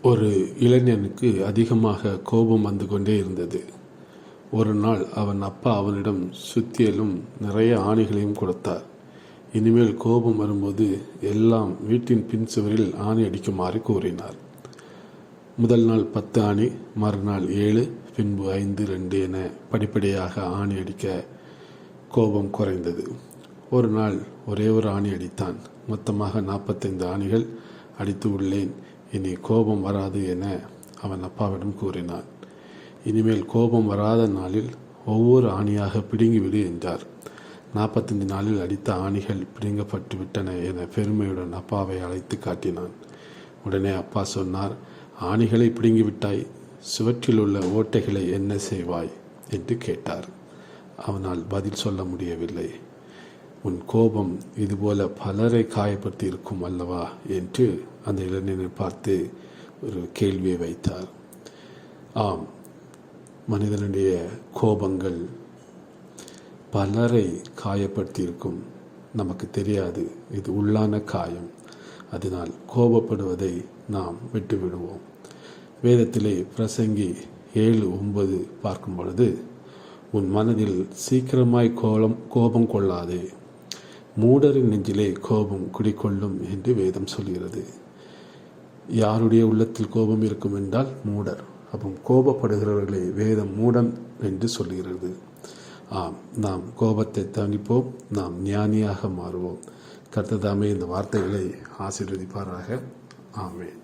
ஒரு இளைஞனுக்கு அதிகமாக கோபம் வந்து கொண்டே இருந்தது. ஒரு நாள் அவன் அப்பா அவனிடம் சுத்தியலும் நிறைய ஆணிகளையும் கொடுத்தார். இனிமேல் கோபம் வரும்போது எல்லாம் வீட்டின் பின் சுவரில் ஆணி அடிக்குமாறு கூறினார். முதல் நாள் 10 ஆணி, மறுநாள் 7, பின்பு 5, 2 என படிப்படியாக ஆணி அடிக்க கோபம் குறைந்தது. ஒரு நாள் ஒரே ஒரு ஆணி அடித்தான். மொத்தமாக 45 ஆணிகள் அடித்து உள்ளேன். இனி கோபம் வராது என அவன் அப்பாவிடம் கூறினான். இனிமேல் கோபம் வராத நாளில் ஒவ்வொரு ஆணியாக பிடுங்கிவிடு என்றார். 45 நாளில் அடித்த ஆணிகள் பிடுங்கப்பட்டு விட்டன என பெருமையுடன் அப்பாவை அழைத்து காட்டினான். உடனே அப்பா சொன்னார், ஆணிகளை பிடுங்கிவிட்டாய், சுவற்றில் உள்ள ஓட்டைகளை என்ன செய்வாய் என்று கேட்டார். அவனால் பதில் சொல்ல முடியவில்லை. உன் கோபம் இதுபோல பலரை காயப்படுத்தி இருக்கும் அல்லவா என்று அந்த இளைஞனை பார்த்து ஒரு கேள்வியை வைத்தார். ஆம், மனிதனுடைய கோபங்கள் பலரை காயப்படுத்தி இருக்கும். நமக்கு தெரியாது, இது உள்ளான காயம். அதனால் கோபப்படுவதை நாம் விட்டுவிடுவோம். வேதத்திலே பிரசங்கி 7:9 பார்க்கும் பொழுது, உன் மனதில் சீக்கிரமாய் கோபம் கொள்ளாதே, மூடரின் நெஞ்சிலே கோபம் குடிக்கொள்ளும் என்று வேதம் சொல்கிறது. யாருடைய உள்ளத்தில் கோபம் இருக்கும் என்றால் மூடர். அப்போ கோபப்படுகிறவர்களை வேதம் மூடன் என்று சொல்கிறது. ஆம், நாம் கோபத்தை தணிப்போம், நாம் ஞானியாக மாறுவோம். கர்த்தர் தாமே இந்த வார்த்தைகளை ஆசீர்வதிப்பாராக. ஆமென்.